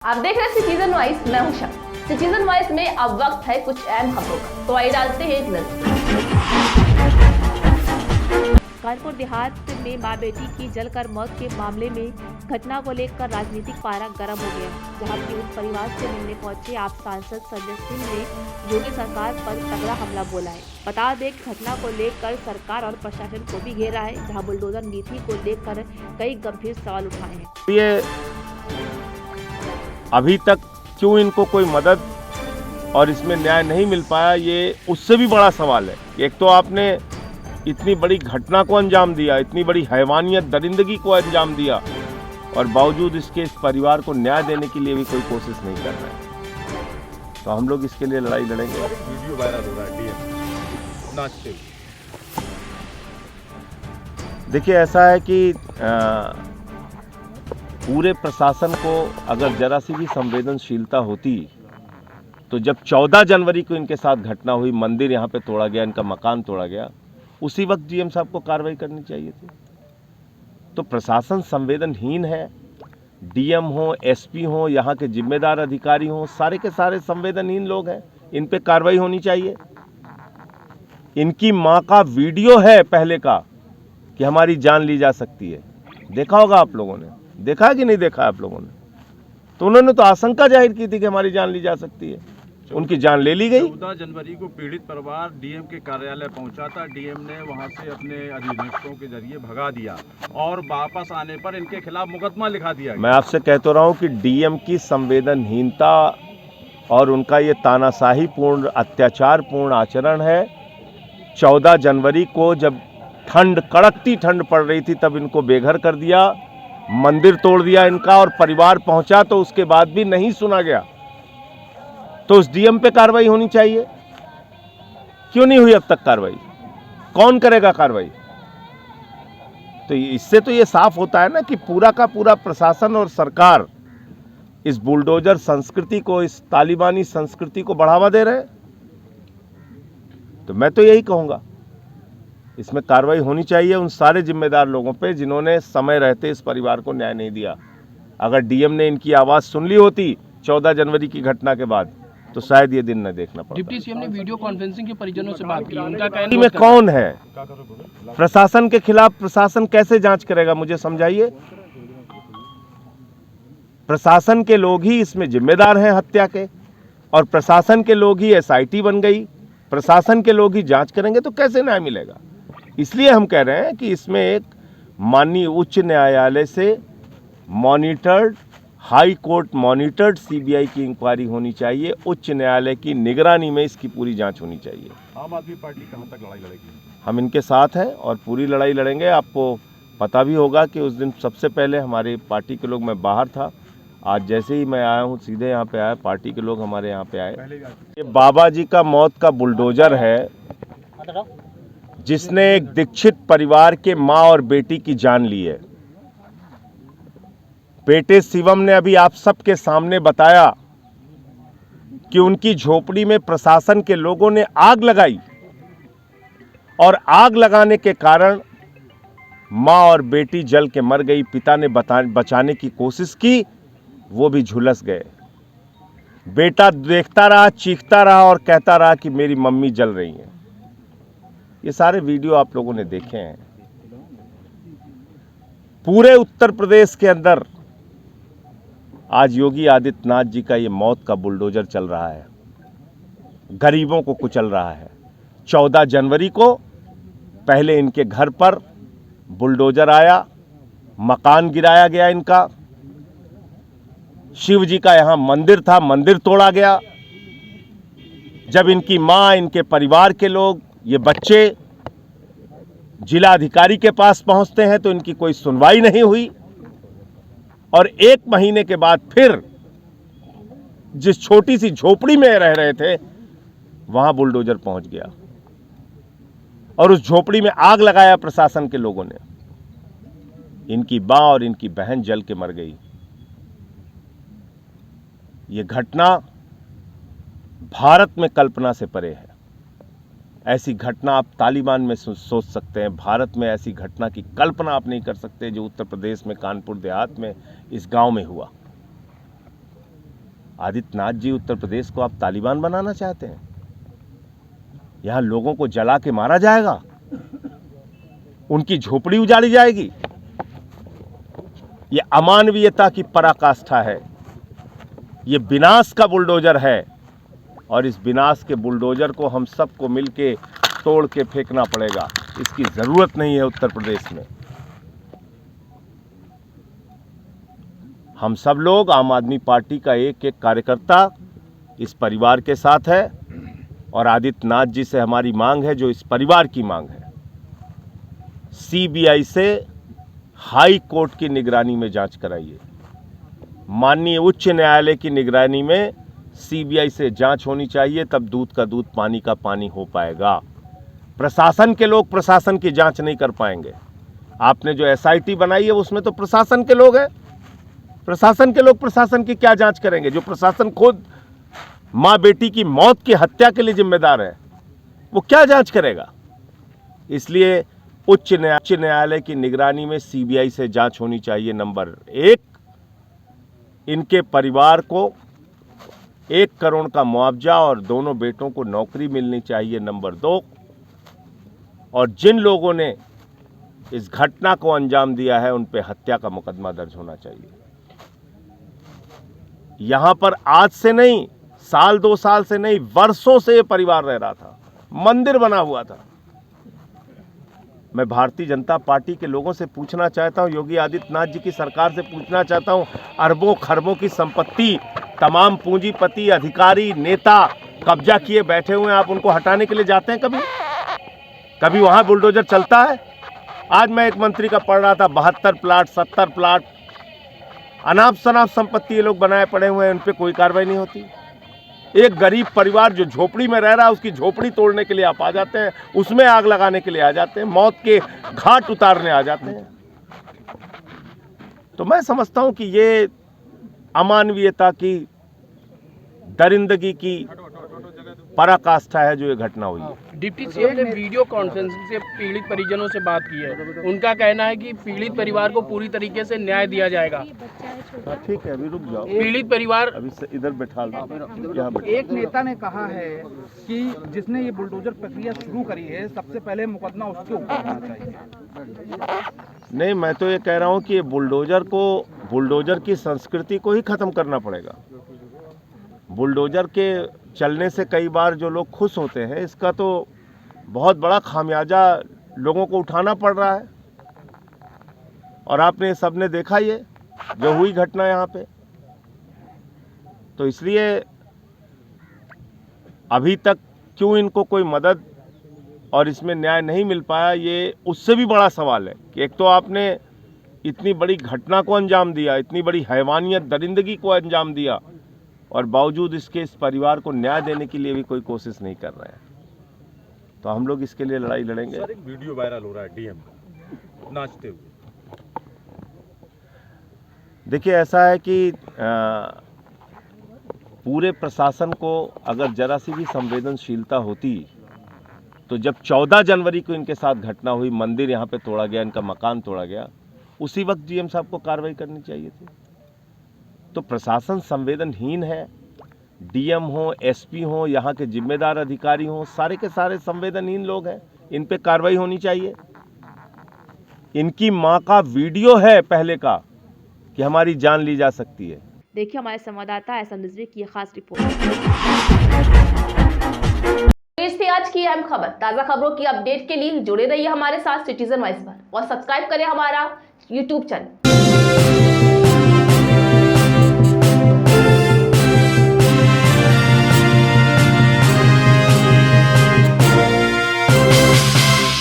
आप देख रहे हैं सिटीजन वाइज, मैं हूं शक्ति। सिटीजन वाइज में अब वक्त है कुछ अहम खबरों का, तो आइए डालते हैं एक नजर। कानपुर देहात में मां बेटी की जलकर मौत के मामले में घटना को लेकर राजनीतिक पारा गर्म हो गया, जहां पीड़ित परिवार से मिलने पहुंचे आप सांसद संजय सिंह ने योगी सरकार पर तगड़ा हमला बोला है। बता दें कि घटना को लेकर सरकार और प्रशासन को भी घेरा है, जहां बुलडोजर नीति को लेकर कई गंभीर सवाल उठाए हैं। ये अभी तक क्यों इनको कोई मदद और इसमें न्याय नहीं मिल पाया, ये उससे भी बड़ा सवाल है। एक तो आपने इतनी बड़ी घटना को अंजाम दिया, इतनी बड़ी हैवानियत दरिंदगी को अंजाम दिया, और बावजूद इसके इस परिवार को न्याय देने के लिए भी कोई कोशिश नहीं कर रहा है। तो हम लोग इसके लिए लड़ाई लड़ेंगे। वीडियो वायरल हो रहा है डीएम नाचते हुए। देखिए, ऐसा है कि पूरे प्रशासन को अगर जरा सी भी संवेदनशीलता होती तो जब 14 जनवरी को इनके साथ घटना हुई, मंदिर यहाँ पे तोड़ा गया, इनका मकान तोड़ा गया, उसी वक्त डीएम साहब को कार्रवाई करनी चाहिए थी। तो प्रशासन संवेदनहीन है। डीएम हो, एसपी हो, यहाँ के जिम्मेदार अधिकारी हो, सारे के सारे संवेदनहीन लोग हैं। इन पे कार्रवाई होनी चाहिए। इनकी माँ का वीडियो है पहले का कि हमारी जान ली जा सकती है, देखा होगा आप लोगों ने, देखा कि नहीं देखा आप लोगों ने? तो उन्होंने तो आशंका जाहिर की थी कि हमारी जान ली जा सकती है, उनकी जान ले ली गई। 14 जनवरी को पीड़ित परिवार डीएम के कार्यालय पहुंचा था। डीएम ने वहां से अपने अधिनियमों के जरिए भगा दिया और वापस आने पर इनके खिलाफ मुकदमा लिखा दिया। मैं आपसे कह तो रहा हूं कि डीएम की संवेदनहीनता और उनका ये तानाशाही पूर्ण, अत्याचार पूर्ण आचरण है। 14 जनवरी को जब ठंड, कड़कती ठंड पड़ रही थी, तब इनको बेघर कर दिया, मंदिर तोड़ दिया इनका, और परिवार पहुंचा तो उसके बाद भी नहीं सुना गया। तो उस डीएम पे कार्रवाई होनी चाहिए। क्यों नहीं हुई अब तक कार्रवाई? कौन करेगा कार्रवाई? तो इससे तो ये साफ होता है ना कि पूरा का पूरा प्रशासन और सरकार इस बुलडोजर संस्कृति को, इस तालिबानी संस्कृति को बढ़ावा दे रहे हैं। तो मैं तो यही कहूंगा, इसमें कार्रवाई होनी चाहिए उन सारे जिम्मेदार लोगों पे जिन्होंने समय रहते इस परिवार को न्याय नहीं दिया। अगर डीएम ने इनकी आवाज सुन ली होती 14 जनवरी की घटना के बाद, तो शायद ये दिन न देखना पड़ता। डिप्टी सीएम ने वीडियो कॉन्फ्रेंसिंग के परिजनों से बात की, उनका कहना में कौन है प्रशासन के खिलाफ? प्रशासन कैसे जांच करेगा, मुझे समझाइए। प्रशासन के लोग ही इसमें जिम्मेदार हैं हत्या के, और प्रशासन के लोग ही एसआईटी बन गई, प्रशासन के लोग ही जांच करेंगे, तो कैसे न्याय मिलेगा? इसलिए हम कह रहे हैं कि इसमें एक माननीय उच्च न्यायालय से monitored, high court monitored CBI की इंक्वायरी होनी चाहिए। उच्च न्यायालय की निगरानी में इसकी पूरी जांच होनी चाहिए। आम आदमी पार्टी कहां तक लड़ाई लड़ेगी? हम इनके साथ हैं और पूरी लड़ाई लड़ेंगे। आपको पता भी होगा कि उस दिन सबसे पहले हमारी पार्टी के लोग, मैं बाहर था, आज जैसे ही मैं आया हूं सीधे यहाँ पे आया, पार्टी के लोग हमारे यहाँ पे आए। ये बाबा जी का मौत का बुलडोजर है, जिसने एक दीक्षित परिवार के माँ और बेटी की जान ली है। बेटे शिवम ने अभी आप सबके सामने बताया कि उनकी झोपड़ी में प्रशासन के लोगों ने आग लगाई, और आग लगाने के कारण मां और बेटी जल के मर गई। पिता ने बचाने की कोशिश की, वो भी झुलस गए। बेटा देखता रहा, चीखता रहा और कहता रहा कि मेरी मम्मी जल रही हैं। ये सारे वीडियो आप लोगों ने देखे हैं। पूरे उत्तर प्रदेश के अंदर आज योगी आदित्यनाथ जी का ये मौत का बुलडोजर चल रहा है, गरीबों को कुचल रहा है। 14 जनवरी को पहले इनके घर पर बुलडोजर आया, मकान गिराया गया इनका, शिव जी का यहां मंदिर था, मंदिर तोड़ा गया। जब इनकी मां, इनके परिवार के लोग, ये बच्चे जिला अधिकारी के पास पहुंचते हैं तो इनकी कोई सुनवाई नहीं हुई, और 1 महीने के बाद फिर जिस छोटी सी झोपड़ी में रह रहे थे वहां बुलडोजर पहुंच गया और उस झोपड़ी में आग लगाया प्रशासन के लोगों ने। इनकी मां और इनकी बहन जल के मर गई। ये घटना भारत में कल्पना से परे है। ऐसी घटना आप तालिबान में सोच सकते हैं, भारत में ऐसी घटना की कल्पना आप नहीं कर सकते जो उत्तर प्रदेश में कानपुर देहात में इस गांव में हुआ। आदित्यनाथ जी, उत्तर प्रदेश को आप तालिबान बनाना चाहते हैं? यहां लोगों को जला के मारा जाएगा, उनकी झोपड़ी उजाड़ी जाएगी। ये अमानवीयता की पराकाष्ठा है, ये विनाश का बुलडोजर है और इस विनाश के बुलडोजर को हम सबको मिलके तोड़ के फेंकना पड़ेगा। इसकी जरूरत नहीं है उत्तर प्रदेश में। हम सब लोग, आम आदमी पार्टी का एक एक कार्यकर्ता इस परिवार के साथ है और आदित्यनाथ जी से हमारी मांग है, जो इस परिवार की मांग है, सीबीआई से हाई कोर्ट की निगरानी में जांच कराइए। माननीय उच्च न्यायालय की निगरानी में सीबीआई से जांच होनी चाहिए, तब दूध का दूध पानी का पानी हो पाएगा। प्रशासन के लोग प्रशासन की जांच नहीं कर पाएंगे। आपने जो एसआईटी बनाई है उसमें तो प्रशासन के लोग हैं। प्रशासन के लोग प्रशासन की क्या जांच करेंगे? जो प्रशासन खुद माँ बेटी की मौत की हत्या के लिए जिम्मेदार है, वो क्या जांच करेगा? इसलिए उच्च न्यायालय की निगरानी में सीबीआई से जांच होनी चाहिए। नंबर 1, इनके परिवार को 1 करोड़ का मुआवजा और दोनों बेटों को नौकरी मिलनी चाहिए। नंबर 2, और जिन लोगों ने इस घटना को अंजाम दिया है उन पे हत्या का मुकदमा दर्ज होना चाहिए। यहां पर आज से नहीं, साल 2 साल से नहीं, वर्षों से ये परिवार रह रहा था, मंदिर बना हुआ था। मैं भारतीय जनता पार्टी के लोगों से पूछना चाहता हूं, योगी आदित्यनाथ जी की सरकार से पूछना चाहता हूं, अरबों खरबों की संपत्ति तमाम पूंजीपति, अधिकारी, नेता कब्जा किए बैठे हुए हैं, आप उनको हटाने के लिए जाते हैं? कभी वहां बुलडोजर चलता है? आज मैं एक मंत्री का पढ़ रहा था, 72 प्लाट, 70 प्लाट, अनाप शनाप संपत्ति ये लोग बनाए पड़े हुए हैं, उन पर कोई कार्रवाई नहीं होती। एक गरीब परिवार जो झोपड़ी में रह रहा है, उसकी झोपड़ी तोड़ने के लिए आप आ जाते हैं, उसमें आग लगाने के लिए आ जाते हैं, मौत के घाट उतारने आ जाते हैं। तो मैं समझता हूं कि ये अमानवीयता की, दरिंदगी की पराकाष्ठा है जो ये घटना हुई है। डिप्टी सीएम ने वीडियो कॉन्फ्रेंसिंग से पीड़ित परिजनों से बात की है। उनका कहना है कि पीड़ित परिवार को पूरी तरीके से न्याय दिया जाएगा। ठीक है, अभी रुक जाओ। पीड़ित परिवार अभी से इधर बैठा लो। एक नेता ने कहा है कि जिसने ये बुलडोजर प्रक्रिया शुरू करी है, सबसे पहले मुकदमा उसके ऊपर होना चाहिए। नहीं, मैं तो ये कह रहा हूँ कि ये बुलडोजर की संस्कृति को ही खत्म करना पड़ेगा। बुलडोजर के चलने से कई बार जो लोग खुश होते हैं, इसका तो बहुत बड़ा खामियाजा लोगों को उठाना पड़ रहा है। और आपने सबने देखा ये जो हुई घटना यहाँ पे, तो इसलिए अभी तक क्यों इनको कोई मदद और इसमें न्याय नहीं मिल पाया, ये उससे भी बड़ा सवाल है कि एक तो आपने इतनी बड़ी घटना को अंजाम दिया, इतनी बड़ी हैवानियत, दरिंदगी को अंजाम दिया, और बावजूद इसके इस परिवार को न्याय देने के लिए भी कोई कोशिश नहीं कर रहे हैं। तो हम लोग इसके लिए लड़ाई लड़ेंगे। सर, एक वीडियो वायरल हो रहा है डीएम का नाचते हुए। देखिए, ऐसा है कि पूरे प्रशासन को अगर जरा सी भी संवेदनशीलता होती तो जब 14 जनवरी को इनके साथ घटना हुई, मंदिर यहाँ पे तोड़ा गया, इनका मकान तोड़ा गया, उसी वक्त डीएम साहब को कार्रवाई करनी चाहिए थी। तो प्रशासन संवेदनहीन है। डीएम हो, एसपी हो, यहाँ के जिम्मेदार अधिकारी हो, सारे के सारे संवेदनहीन लोग हैं। इन पे कार्रवाई होनी चाहिए। इनकी मां का वीडियो है पहले का कि हमारी जान ली जा सकती है। देखिए हमारे संवाददाता एसएम रिजवी की खास रिपोर्ट। इस थी आज की अहम खबर। ताजा खबरों की अपडेट के लिए जुड़े रहिए हमारे साथ सिटीजन वॉइस पर और सब्सक्राइब करें हमारा यूट्यूब चैनल।